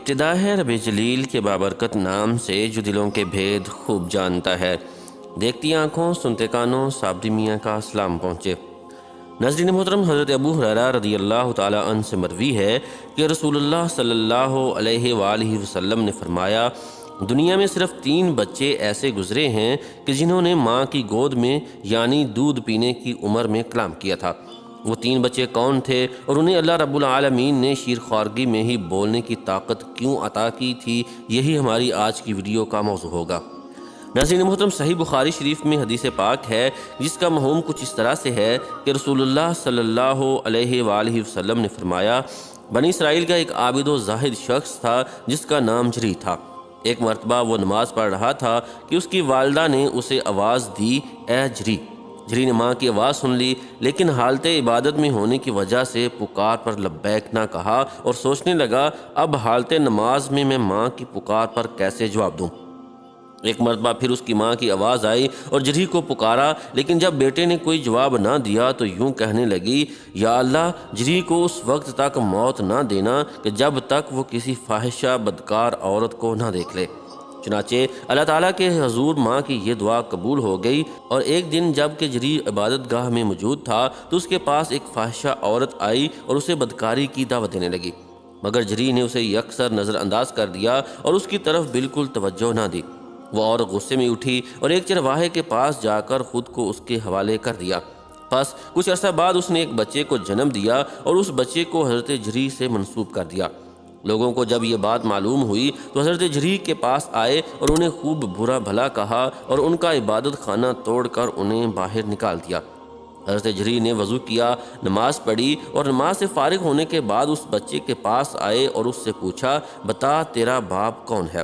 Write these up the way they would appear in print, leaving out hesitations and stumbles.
ابتدا ہے رب جلیل کے بابرکت نام سے جو دلوں کے بھید خوب جانتا ہے۔ دیکھتی آنکھوں سنتے کانوں صابری میاں کا سلام پہنچے۔ ناظرین محترم، حضرت ابو ہریرہ رضی اللہ تعالی عنہ سے مروی ہے کہ رسول اللہ صلی اللہ علیہ وآلہ وسلم نے فرمایا، دنیا میں صرف 3 بچے ایسے گزرے ہیں کہ جنہوں نے ماں کی گود میں یعنی دودھ پینے کی عمر میں کلام کیا تھا۔ وہ 3 بچے کون تھے اور انہیں اللہ رب العالمین نے شیر خوارگی میں ہی بولنے کی طاقت کیوں عطا کی تھی، یہی ہماری آج کی ویڈیو کا موضوع ہوگا۔ ناظرین محترم، صحیح بخاری شریف میں حدیث پاک ہے جس کا مفہوم کچھ اس طرح سے ہے کہ رسول اللہ صلی اللہ علیہ وآلہ وسلم نے فرمایا، بنی اسرائیل کا ایک عابد و زاہد شخص تھا جس کا نام جری تھا۔ ایک مرتبہ وہ نماز پڑھ رہا تھا کہ اس کی والدہ نے اسے آواز دی، اے جری۔ جری نے ماں کی آواز سن لی، لیکن حالت عبادت میں ہونے کی وجہ سے پکار پر لبیک نہ کہا اور سوچنے لگا، اب حالت نماز میں ماں کی پکار پر کیسے جواب دوں۔ ایک مرتبہ پھر اس کی ماں کی آواز آئی اور جری کو پکارا، لیکن جب بیٹے نے کوئی جواب نہ دیا تو یوں کہنے لگی، یا اللہ، جری کو اس وقت تک موت نہ دینا کہ جب تک وہ کسی فاحشہ بدکار عورت کو نہ دیکھ لے۔ چنانچہ اللہ تعالیٰ کے حضور ماں کی یہ دعا قبول ہو گئی، اور ایک دن جب کہ جری عبادت گاہ میں موجود تھا تو اس کے پاس ایک فاحشہ عورت آئی اور اسے بدکاری کی دعوت دینے لگی، مگر جری نے اسے یکسر نظر انداز کر دیا اور اس کی طرف بالکل توجہ نہ دی۔ وہ عورت غصے میں اٹھی اور ایک چرواہے کے پاس جا کر خود کو اس کے حوالے کر دیا۔ پس کچھ عرصہ بعد اس نے ایک بچے کو جنم دیا اور اس بچے کو حضرت جری سے منسوب کر دیا۔ لوگوں کو جب یہ بات معلوم ہوئی تو حضرت جری کے پاس آئے اور انہیں خوب برا بھلا کہا اور ان کا عبادت خانہ توڑ کر انہیں باہر نکال دیا۔ حضرت جری نے وضو کیا، نماز پڑھی اور نماز سے فارغ ہونے کے بعد اس بچے کے پاس آئے اور اس سے پوچھا، بتا تیرا باپ کون ہے؟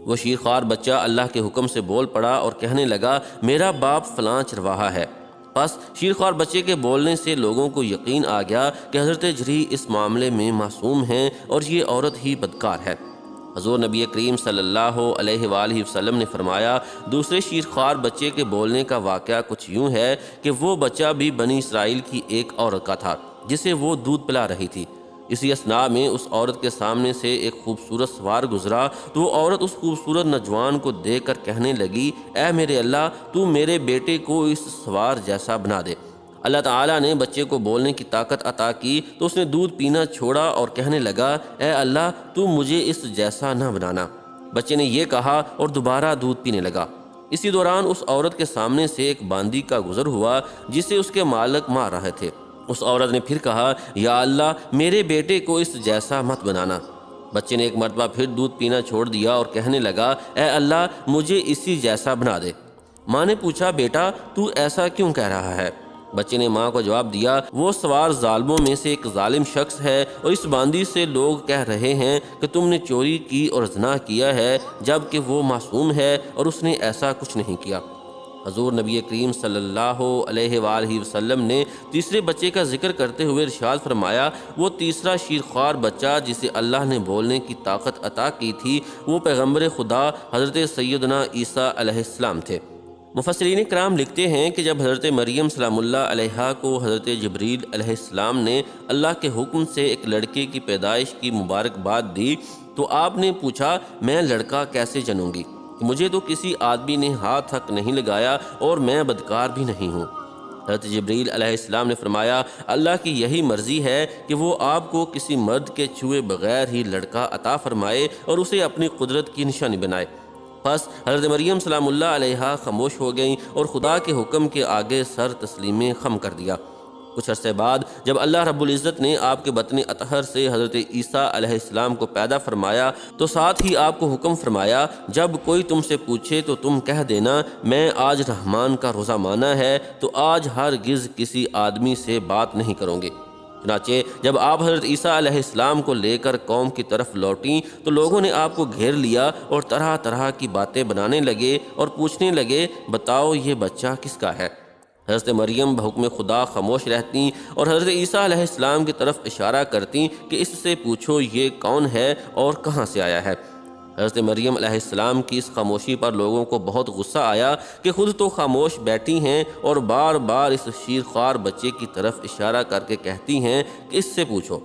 وہ شیرخوار بچہ اللہ کے حکم سے بول پڑا اور کہنے لگا، میرا باپ فلاں چرواہا ہے۔ پس شیرخوار بچے کے بولنے سے لوگوں کو یقین آ گیا کہ حضرت جری اس معاملے میں معصوم ہیں اور یہ عورت ہی بدکار ہے۔ حضور نبی کریم صلی اللہ علیہ وآلہ وسلم نے فرمایا، دوسرے شیرخوار بچے کے بولنے کا واقعہ کچھ یوں ہے کہ وہ بچہ بھی بنی اسرائیل کی ایک عورت کا تھا جسے وہ دودھ پلا رہی تھی۔ اسی اثناء میں اس عورت کے سامنے سے ایک خوبصورت سوار گزرا تو وہ عورت اس خوبصورت نوجوان کو دیکھ کر کہنے لگی، اے میرے اللہ، تو میرے بیٹے کو اس سوار جیسا بنا دے۔ اللہ تعالیٰ نے بچے کو بولنے کی طاقت عطا کی تو اس نے دودھ پینا چھوڑا اور کہنے لگا، اے اللہ، تو مجھے اس جیسا نہ بنانا۔ بچے نے یہ کہا اور دوبارہ دودھ پینے لگا۔ اسی دوران اس عورت کے سامنے سے ایک باندی کا گزر ہوا جسے اس کے مالک مار رہے تھے۔ اس عورت نے پھر کہا، یا اللہ، میرے بیٹے کو اس جیسا مت بنانا۔ بچے نے ایک مرتبہ پھر دودھ پینا چھوڑ دیا اور کہنے لگا، اے اللہ، مجھے اسی جیسا بنا دے۔ ماں نے پوچھا، بیٹا، تو ایسا کیوں کہہ رہا ہے؟ بچے نے ماں کو جواب دیا، وہ سوار ظالموں میں سے ایک ظالم شخص ہے اور اس باندی سے لوگ کہہ رہے ہیں کہ تم نے چوری کی اور زنا کیا ہے، جبکہ وہ معصوم ہے اور اس نے ایسا کچھ نہیں کیا۔ حضور نبی کریم صلی اللہ علیہ وآلہ وسلم نے تیسرے بچے کا ذکر کرتے ہوئے ارشاد فرمایا، وہ تیسرا شیرخوار بچہ جسے اللہ نے بولنے کی طاقت عطا کی تھی وہ پیغمبر خدا حضرت سیدنا عیسیٰ علیہ السلام تھے۔ مفسرین کرام لکھتے ہیں کہ جب حضرت مریم سلام اللہ علیہا کو حضرت جبریل علیہ السلام نے اللہ کے حکم سے ایک لڑکے کی پیدائش کی مبارکباد دی تو آپ نے پوچھا، میں لڑکا کیسے جنوں گی؟ مجھے تو کسی آدمی نے ہاتھ تک نہیں لگایا اور میں بدکار بھی نہیں ہوں۔ حضرت جبریل علیہ السلام نے فرمایا، اللہ کی یہی مرضی ہے کہ وہ آپ کو کسی مرد کے چھوئے بغیر ہی لڑکا عطا فرمائے اور اسے اپنی قدرت کی نشانی بنائے۔ پس حضرت مریم سلام اللہ علیہا خاموش ہو گئیں اور خدا کے حکم کے آگے سر تسلیم خم کر دیا۔ کچھ عرصے بعد جب اللہ رب العزت نے آپ کے بطن اطہر سے حضرت عیسیٰ علیہ السلام کو پیدا فرمایا تو ساتھ ہی آپ کو حکم فرمایا، جب کوئی تم سے پوچھے تو تم کہہ دینا، میں آج رحمان کا روزہ مانا ہے تو آج ہرگز کسی آدمی سے بات نہیں کروں گے۔ چنانچہ جب آپ حضرت عیسیٰ علیہ السلام کو لے کر قوم کی طرف لوٹیں تو لوگوں نے آپ کو گھیر لیا اور طرح طرح کی باتیں بنانے لگے اور پوچھنے لگے، بتاؤ یہ بچہ کس کا ہے؟ حضرت مریم بحکم خدا خاموش رہتیں اور حضرت عیسیٰ علیہ السلام کی طرف اشارہ کرتیں کہ اس سے پوچھو یہ کون ہے اور کہاں سے آیا ہے۔ حضرت مریم علیہ السلام کی اس خاموشی پر لوگوں کو بہت غصہ آیا کہ خود تو خاموش بیٹھی ہیں اور بار بار اس شیرخوار بچے کی طرف اشارہ کر کے کہتی ہیں کہ اس سے پوچھو۔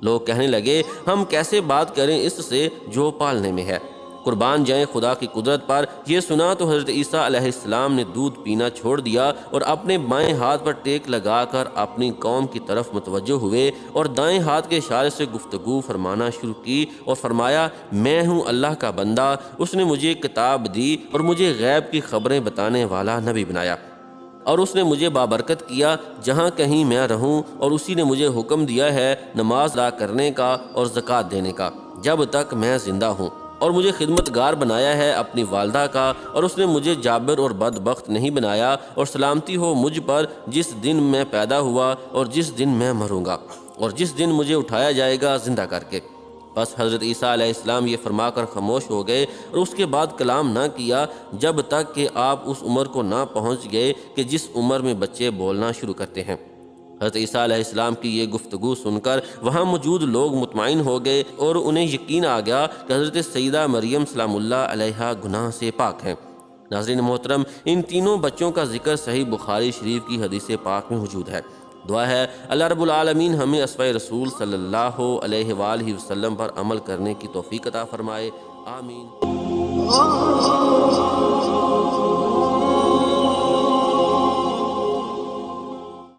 لوگ کہنے لگے ہم کیسے بات کریں اس سے جو پالنے میں ہے۔ قربان جائیں خدا کی قدرت پر۔ یہ سنا تو حضرت عیسیٰ علیہ السلام نے دودھ پینا چھوڑ دیا اور اپنے بائیں ہاتھ پر ٹیک لگا کر اپنی قوم کی طرف متوجہ ہوئے اور دائیں ہاتھ کے اشارے سے گفتگو فرمانا شروع کی اور فرمایا، میں ہوں اللہ کا بندہ، اس نے مجھے کتاب دی اور مجھے غیب کی خبریں بتانے والا نبی بنایا، اور اس نے مجھے بابرکت کیا جہاں کہیں میں رہوں، اور اسی نے مجھے حکم دیا ہے نماز ادا کرنے کا اور زکوٰۃ دینے کا جب تک میں زندہ ہوں، اور مجھے خدمتگار بنایا ہے اپنی والدہ کا، اور اس نے مجھے جابر اور بدبخت نہیں بنایا، اور سلامتی ہو مجھ پر جس دن میں پیدا ہوا اور جس دن میں مروں گا اور جس دن مجھے اٹھایا جائے گا زندہ کر کے۔ بس حضرت عیسیٰ علیہ السلام یہ فرما کر خاموش ہو گئے اور اس کے بعد کلام نہ کیا جب تک کہ آپ اس عمر کو نہ پہنچ گئے کہ جس عمر میں بچے بولنا شروع کرتے ہیں۔ حضرت عیسیٰ علیہ السلام کی یہ گفتگو سن کر وہاں موجود لوگ مطمئن ہو گئے اور انہیں یقین آ گیا کہ حضرت سیدہ مریم سلام اللہ علیہا گناہ سے پاک ہیں۔ ناظرین محترم، ان تینوں بچوں کا ذکر صحیح بخاری شریف کی حدیث پاک میں موجود ہے۔ دعا ہے اللہ رب العالمین ہمیں اسوہ رسول صلی اللہ علیہ وآلہ وسلم پر عمل کرنے کی توفیق عطا فرمائے، آمین۔